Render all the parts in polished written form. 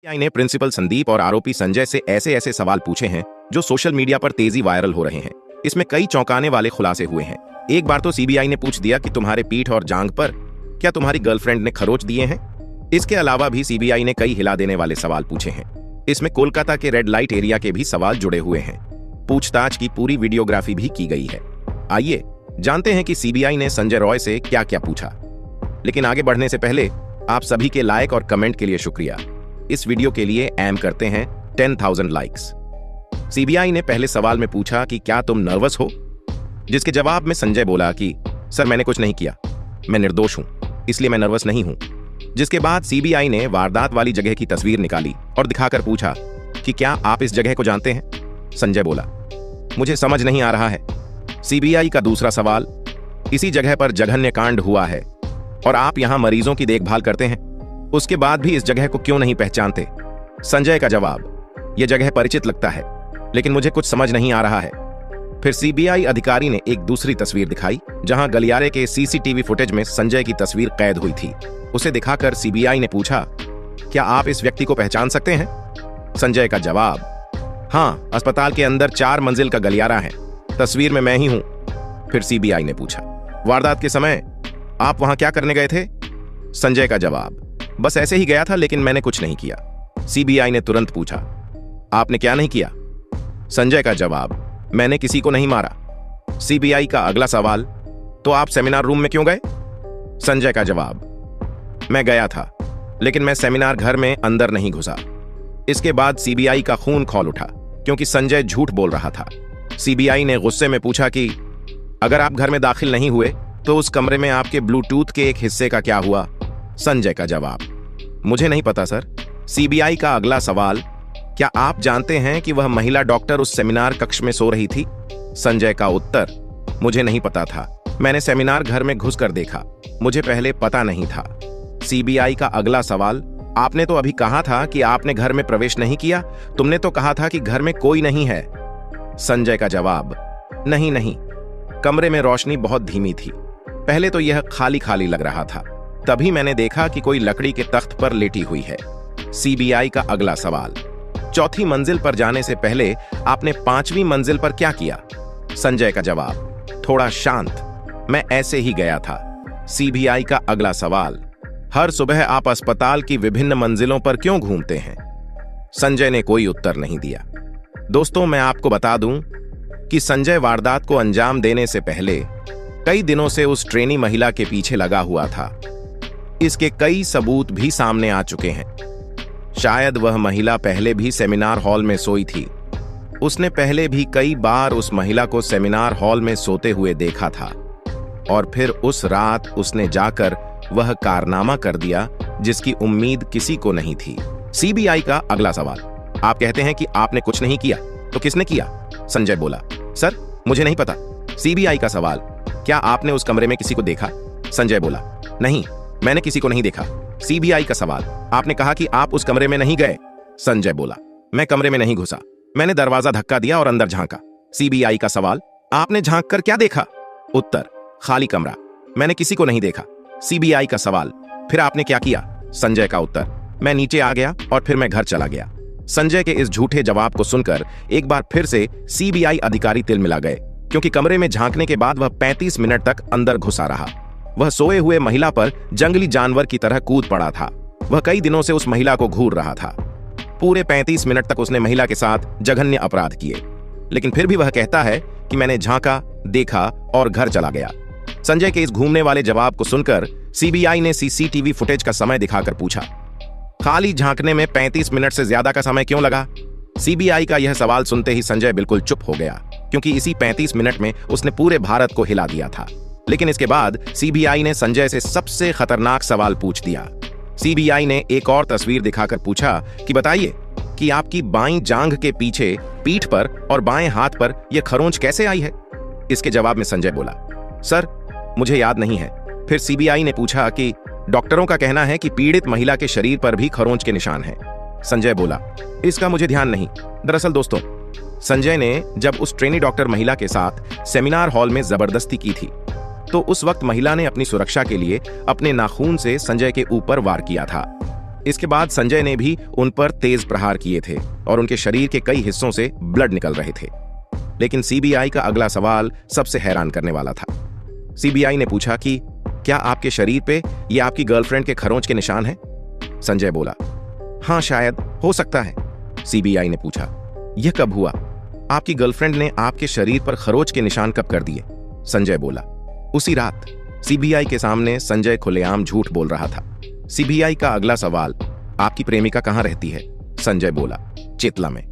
CBI ने principal Sandeep और आरोपी संजय से ऐसे ऐसे सवाल पूछे हैं जो सोशल मीडिया पर तेजी वायरल हो रहे हैं। इसमें कई चौंकाने वाले खुलासे हुए हैं। एक बार तो सीबीआई ने पूछ दिया कि तुम्हारे पीठ और जांघ पर क्या तुम्हारी गर्लफ्रेंड ने खरोच दिए हैं। इसके अलावा भी सीबीआई ने कई हिला देने वाले सवाल पूछे हैं। इसमें कोलकाता के रेड लाइट एरिया के भी सवाल जुड़े हुए हैं। पूछताछ की पूरी वीडियोग्राफी भी की गई है। आइए जानते हैं कि सीबीआई ने संजय रॉय से क्या क्या पूछा। लेकिन आगे बढ़ने से पहले आप सभी के लाइक और कमेंट के लिए शुक्रिया। इस वीडियो के लिए एम करते हैं 10,000 लाइक्स। सीबीआई ने पहले सवाल में पूछा कि क्या तुम नर्वस हो, जिसके जवाब में संजय बोला कि सर मैंने कुछ नहीं किया, मैं निर्दोष हूं, इसलिए मैं नर्वस नहीं हूं। जिसके बाद सीबीआई ने वारदात वाली जगह की तस्वीर निकाली और दिखाकर पूछा कि क्या आप इस जगह को जानते हैं। संजय बोला मुझे समझ नहीं आ रहा है। सीबीआई का दूसरा सवाल, इसी जगह पर जघन्य कांड हुआ है और आप यहां मरीजों की देखभाल करते हैं, उसके बाद भी इस जगह को क्यों नहीं पहचानते। संजय का जवाब, यह जगह परिचित लगता है लेकिन मुझे कुछ समझ नहीं आ रहा है। फिर सीबीआई अधिकारी ने एक दूसरी तस्वीर दिखाई जहां गलियारे के सीसीटीवी फुटेज में संजय की तस्वीर कैद हुई थी। उसे दिखाकर सीबीआई ने पूछा क्या आप इस व्यक्ति को पहचान सकते हैं। संजय का जवाब, हाँ, अस्पताल के अंदर 4 मंजिल का गलियारा है, तस्वीर में मैं ही हूं। फिर सीबीआई ने पूछा वारदात के समय आप वहां क्या करने गए थे। संजय का जवाब, बस ऐसे ही गया था लेकिन मैंने कुछ नहीं किया। सीबीआई ने तुरंत पूछा आपने क्या नहीं किया। संजय का जवाब, मैंने किसी को नहीं मारा। सीबीआई का अगला सवाल, तो आप सेमिनार रूम में क्यों गए। संजय का जवाब, मैं गया था लेकिन मैं सेमिनार घर में अंदर नहीं घुसा। इसके बाद सीबीआई का खून खौल उठा क्योंकि संजय झूठ बोल रहा था। सीबीआई ने गुस्से में पूछा कि अगर आप घर में दाखिल नहीं हुए तो उस कमरे में आपके ब्लूटूथ के एक हिस्से का क्या हुआ। संजय का जवाब, मुझे नहीं पता सर। सीबीआई का अगला सवाल, क्या आप जानते हैं कि वह महिला डॉक्टर उस सेमिनार कक्ष में सो रही थी। संजय का उत्तर, मुझे नहीं पता था, मैंने सेमिनार घर में घुसकर देखा, मुझे पहले पता नहीं था। सीबीआई का अगला सवाल, आपने तो अभी कहा था कि आपने घर में प्रवेश नहीं किया, तुमने तो कहा था कि घर में कोई नहीं है। संजय का जवाब, नहीं, कमरे में रोशनी बहुत धीमी थी, पहले तो यह खाली खाली लग रहा था, तभी मैंने देखा कि कोई लकड़ी के तख्त पर लेटी हुई है। सीबीआई का अगला सवाल, 4थी मंजिल पर जाने से पहले आपने 5वीं मंजिल पर क्या किया। संजय का जवाब, थोड़ा शांत, मैं ऐसे ही गया था। सीबीआई का अगला सवाल, हर सुबह आप अस्पताल की विभिन्न मंजिलों पर क्यों घूमते हैं। संजय ने कोई उत्तर नहीं दिया। दोस्तों, मैं आपको बता दूं कि संजय वारदात को अंजाम देने से पहले कई दिनों से उस ट्रेनी महिला के पीछे लगा हुआ था। इसके कई सबूत भी सामने आ चुके हैं। शायद वह महिला पहले भी सेमिनार हॉल में सोई थी। उसने पहले भी कई बार उस महिला को सेमिनार हॉल में सोते हुए देखा था और फिर उस रात उसने जाकर वह कारनामा कर दिया जिसकी उम्मीद किसी को नहीं थी। सीबीआई का अगला सवाल, आप कहते हैं कि आपने कुछ नहीं किया, तो किसने किया। संजय बोला, सर मुझे नहीं पता। सीबीआई का सवाल, क्या आपने उस कमरे में किसी को देखा। संजय बोला, नहीं, मैंने किसी को नहीं देखा। सीबीआई का सवाल, आपने कहा कि आप उस कमरे में नहीं गए। संजय बोला, मैं कमरे में नहीं घुसा, मैंने दरवाजा धक्का दिया और अंदर झांका। सीबीआई का सवाल, आपने झांक कर क्या देखा। उत्तर, खाली कमरा, मैंने किसी को नहीं देखा। सीबीआई का सवाल, फिर आपने क्या किया। संजय का उत्तर, मैं नीचे आ गया और फिर मैं घर चला गया। संजय के इस झूठे जवाब को सुनकर एक बार फिर से सीबीआई अधिकारी तिलमिला गए क्योंकि कमरे में झांकने के बाद वह 35 मिनट तक अंदर घुसा रहा। वह सोए हुए महिला पर जंगली जानवर की तरह कूद पड़ा था। वह कई दिनों से उस महिला को घूर रहा था। पूरे 35 मिनट तक उसने महिला के साथ जघन्य अपराध किए, लेकिन फिर भी वह कहता है कि मैंने झांका, देखा और घर चला गया। संजय के इस घूमने वाले जवाब को सुनकर सीबीआई ने सीसीटीवी फुटेज का समय दिखाकर पूछा, खाली झांकने में 35 मिनट से ज्यादा का समय क्यों लगा। सीबीआई का यह सवाल सुनते ही संजय बिल्कुल चुप हो गया क्योंकि इसी 35 मिनट में उसने पूरे भारत को हिला दिया था। लेकिन इसके बाद सीबीआई ने संजय से सबसे खतरनाक सवाल पूछ दिया। सीबीआई ने एक और तस्वीर दिखाकर पूछा कि बताइए कि आपकी बाईं जांघ के पीछे पीठ पर और बाएं हाथ पर यह खरोंच कैसे आई है। इसके जवाब में संजय बोला, सर मुझे याद नहीं है। फिर सीबीआई ने पूछा कि डॉक्टरों का कहना है कि पीड़ित महिला के शरीर पर भी खरोंच के निशान हैं। संजय बोला, इसका मुझे ध्यान नहीं। दरअसल दोस्तों, संजय ने जब उस ट्रेनी डॉक्टर महिला के साथ सेमिनार हॉल में जबरदस्ती की थी तो उस वक्त महिला ने अपनी सुरक्षा के लिए अपने नाखून से संजय के ऊपर वार किया था। इसके बाद संजय ने भी उन पर तेज प्रहार किए थे और उनके शरीर के कई हिस्सों से ब्लड निकल रहे थे। लेकिन सीबीआई का अगला सवाल सबसे हैरान करने वाला था। सीबीआई ने पूछा कि क्या आपके शरीर पे ये आपकी गर्लफ्रेंड के खरोंच के निशान हैं? संजय बोला, हाँ शायद हो सकता है। सीबीआई ने पूछा, यह कब हुआ? आपकी गर्लफ्रेंड ने आपके शरीर पर खरोंच के निशान कब कर दिए? संजय बोला, उसी रात। सीबीआई के सामने संजय खुलेआम झूठ बोल रहा था। सीबीआई का अगला सवाल, आपकी प्रेमिका कहां रहती है? संजय बोला, चेतला में।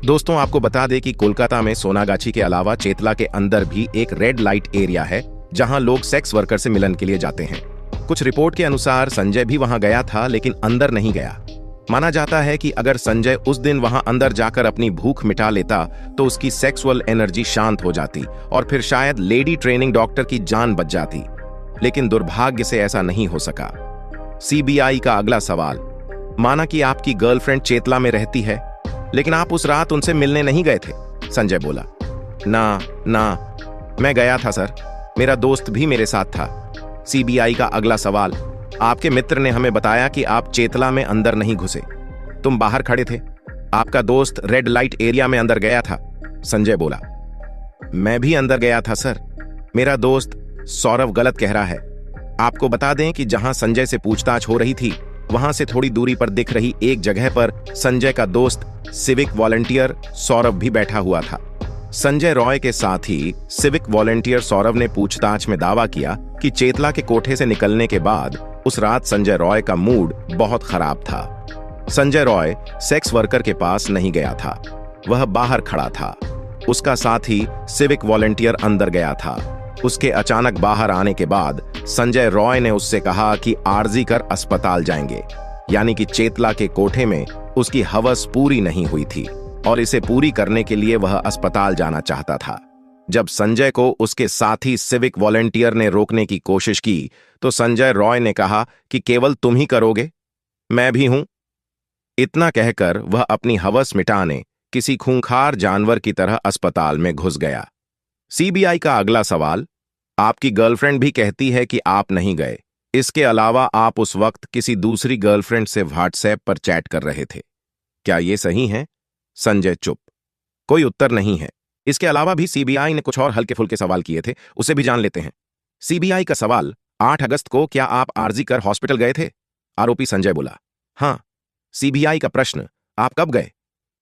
दोस्तों, आपको बता दें कि कोलकाता में सोनागाछी के अलावा चेतला के अंदर भी एक रेड लाइट एरिया है जहां लोग सेक्स वर्कर से मिलन के लिए जाते हैं। कुछ रिपोर्ट के अनुसार संजय भी वहां गया था, लेकिन अंदर नहीं गया। माना जाता है कि अगर संजय उस दिन वहां अंदर जाकर अपनी भूख मिटा लेता तो उसकी सेक्सुअल एनर्जी शांत हो जाती और फिर शायद लेडी ट्रेनिंग डॉक्टर की जान बच जाती। लेकिन दुर्भाग्य से ऐसा नहीं हो सका। सीबीआई का अगला सवाल, माना कि आपकी गर्लफ्रेंड चेतला में रहती है, लेकिन आप उस रात उनसे मिलने नहीं गए थे? संजय बोला, ना, मैं गया था सर, मेरा दोस्त भी मेरे साथ था। सीबीआई का अगला सवाल, आपके मित्र ने हमें बताया कि आप चेतला में अंदर नहीं घुसे, तुम बाहर खड़े थे। आपका दोस्त रेड लाइट एरिया में अंदर गया था। संजय बोला, मैं भी अंदर गया था सर, मेरा दोस्त सौरभ गलत कह रहा है। आपको बता दें कि जहां संजय से पूछताछ हो रही थी वहां से थोड़ी दूरी पर दिख रही एक जगह पर संजय का दोस्त सिविक वॉलंटियर सौरभ भी बैठा हुआ था। संजय रॉय के साथ ही सिविक वॉलंटियर सौरभ ने पूछताछ में दावा किया कि चेतला के कोठे से निकलने के बाद उस रात संजय रॉय का मूड बहुत खराब था। संजय रॉय सेक्स वर्कर के पास नहीं गया था, वह बाहर खड़ा था। उसका साथी सिविक वॉलंटियर अंदर गया था। उसके अचानक बाहर आने के बाद संजय रॉय ने उससे कहा कि आर्जी कर अस्पताल जाएंगे, यानी कि चेतला के कोठे में उसकी हवस पूरी नहीं हुई थी और इसे पूरी करने के लिए वह अस्पताल जाना चाहता था। जब संजय को उसके साथी सिविक वॉलंटियर ने रोकने की कोशिश की तो संजय रॉय ने कहा कि केवल तुम ही करोगे, मैं भी हूं। इतना कहकर वह अपनी हवस मिटाने किसी खूंखार जानवर की तरह अस्पताल में घुस गया। सीबीआई का अगला सवाल, आपकी गर्लफ्रेंड भी कहती है कि आप नहीं गए, इसके अलावा आप उस वक्त किसी दूसरी गर्लफ्रेंड से व्हाट्सएप पर चैट कर रहे थे, क्या यह सही है? संजय चुप, कोई उत्तर नहीं है। इसके अलावा भी सीबीआई ने कुछ और हल्के फुल्के सवाल किए थे, उसे भी जान लेते हैं। सीबीआई का सवाल, 8 अगस्त को क्या आप आरजी कर हॉस्पिटल गए थे? आरोपी संजय बोला, हां। सीबीआई का प्रश्न, आप कब गए?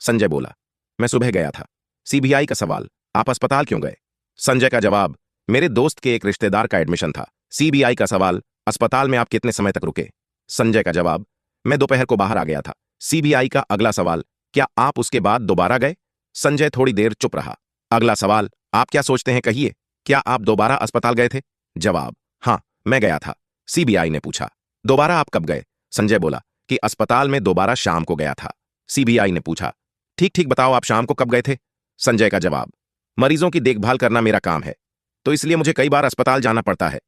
संजय बोला, मैं सुबह गया था। सीबीआई का सवाल, आप अस्पताल क्यों गए? संजय का जवाब, मेरे दोस्त के एक रिश्तेदार का एडमिशन था। सीबीआई का सवाल, अस्पताल में आप कितने समय तक रुके? संजय का जवाब, मैं दोपहर को बाहर आ गया था। सीबीआई का अगला सवाल, क्या आप उसके बाद दोबारा गए? संजय थोड़ी देर चुप रहा। अगला सवाल, आप क्या सोचते हैं, कहिए, क्या आप दोबारा अस्पताल गए थे? जवाब, हां, मैं गया था। सीबीआई ने पूछा, दोबारा आप कब गए? संजय बोला कि अस्पताल में दोबारा शाम को गया था। सीबीआई ने पूछा, ठीक ठीक बताओ, आप शाम को कब गए थे? संजय का जवाब, मरीजों की देखभाल करना मेरा काम है, तो इसलिए मुझे कई बार अस्पताल जाना पड़ता है,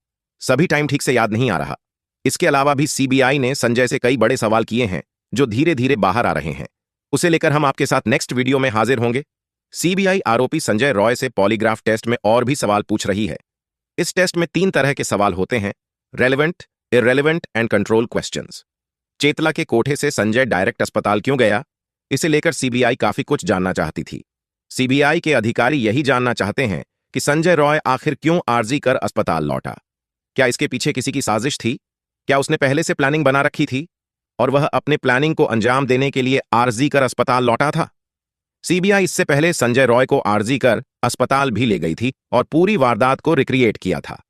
सभी टाइम ठीक से याद नहीं आ रहा। इसके अलावा भी सीबीआई ने संजय से कई बड़े सवाल किए हैं जो धीरे धीरे बाहर आ रहे हैं, उसे लेकर हम आपके साथ नेक्स्ट वीडियो में हाजिर होंगे। सीबीआई आरोपी संजय रॉय से पॉलीग्राफ टेस्ट में और भी सवाल पूछ रही है। इस टेस्ट में 3 तरह के सवाल होते हैं, relevant, irrelevant and control questions. Chetla के कोठे से संजय डायरेक्ट अस्पताल क्यों गया, इसे लेकर सीबीआई काफी कुछ जानना चाहती थी। सीबीआई के अधिकारी यही जानना चाहते हैं कि संजय रॉय आखिर क्यों आरजी कर अस्पताल लौटा। क्या इसके पीछे किसी की साजिश थी? क्या उसने पहले से प्लानिंग बना रखी थी और वह अपने प्लानिंग को अंजाम देने के लिए आरजी कर अस्पताल लौटा था? सीबीआई इससे पहले संजय रॉय को आरजी कर अस्पताल भी ले गई थी और पूरी वारदात को रिक्रिएट किया था।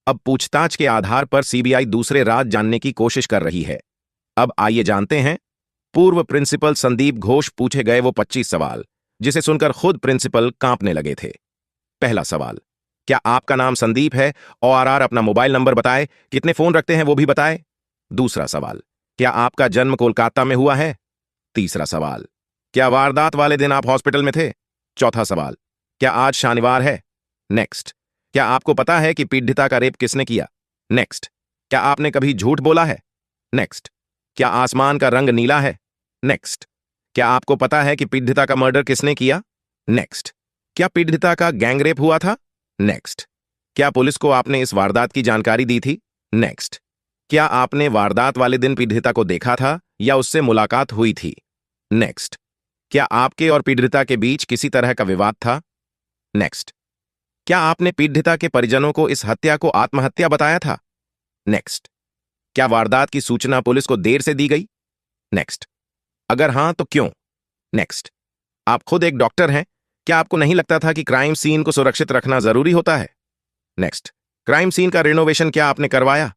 अब पूछताछ के आधार पर सीबीआई दूसरे राज जानने की कोशिश कर रही है। अब आइए जानते हैं पूर्व प्रिंसिपल संदीप घोष पूछे गए वो 25 सवाल, जिसे सुनकर खुद प्रिंसिपल कांपने लगे थे। पहला सवाल, क्या आपका नाम संदीप है? ORR अपना मोबाइल नंबर बताए, कितने फोन रखते हैं वो भी बताए। दूसरा सवाल, क्या आपका जन्म कोलकाता में हुआ है? तीसरा सवाल, क्या वारदात वाले दिन आप हॉस्पिटल में थे? चौथा सवाल, क्या आज शनिवार है? नेक्स्ट, क्या आपको पता है कि पीड़िता का रेप किसने किया? नेक्स्ट, क्या आपने कभी झूठ बोला है? नेक्स्ट, क्या आसमान का रंग नीला है? नेक्स्ट, क्या आपको पता है कि पीड़िता का मर्डर किसने किया? नेक्स्ट, क्या पीड़िता का गैंग रेप हुआ था? नेक्स्ट, क्या पुलिस को आपने इस वारदात की जानकारी दी थी? नेक्स्ट, क्या आपने वारदात वाले दिन पीड़िता को देखा था या उससे मुलाकात हुई थी? नेक्स्ट, क्या आपके और पीड़िता के बीच किसी तरह का विवाद था? नेक्स्ट, क्या आपने पीड़िता के परिजनों को इस हत्या को आत्महत्या बताया था? नेक्स्ट, क्या वारदात की सूचना पुलिस को देर से दी गई? नेक्स्ट, अगर हां तो क्यों? नेक्स्ट, आप खुद एक डॉक्टर हैं, क्या आपको नहीं लगता था कि क्राइम सीन को सुरक्षित रखना जरूरी होता है? नेक्स्ट, क्राइम सीन का रिनोवेशन क्या आपने करवाया?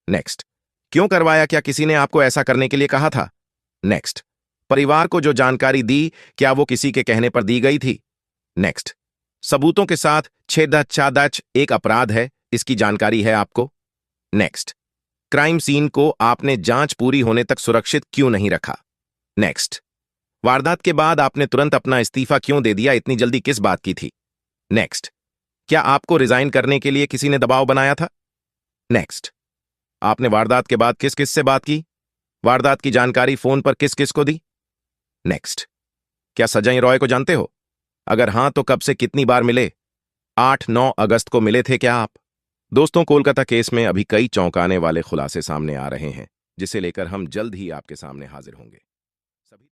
नेक्स्ट, क्यों करवाया? क्या किसी ने आपको ऐसा करने के लिए कहा था? नेक्स्ट, परिवार को जो जानकारी दी, क्या वो किसी के कहने पर दी गई थी? नेक्स्ट, सबूतों के साथ छेदछादच एक अपराध है, इसकी जानकारी है आपको? नेक्स्ट, क्राइम सीन को आपने जांच पूरी होने तक सुरक्षित क्यों नहीं रखा? नेक्स्ट, वारदात के बाद आपने तुरंत अपना इस्तीफा क्यों दे दिया? इतनी जल्दी किस बात की थी? नेक्स्ट, क्या आपको रिजाइन करने के लिए किसी ने दबाव बनाया था? नेक्स्ट, आपने वारदात के बाद किस किस से बात की? वारदात की जानकारी फोन पर किस किस को दी? नेक्स्ट, क्या सजय रॉय को जानते हो? अगर हां तो कब से कितनी बार मिले? 8-9 अगस्त को मिले थे क्या आप? दोस्तों, कोलकाता केस में अभी कई चौंकाने वाले खुलासे सामने आ रहे हैं, जिसे लेकर हम जल्द ही आपके सामने हाजिर होंगे।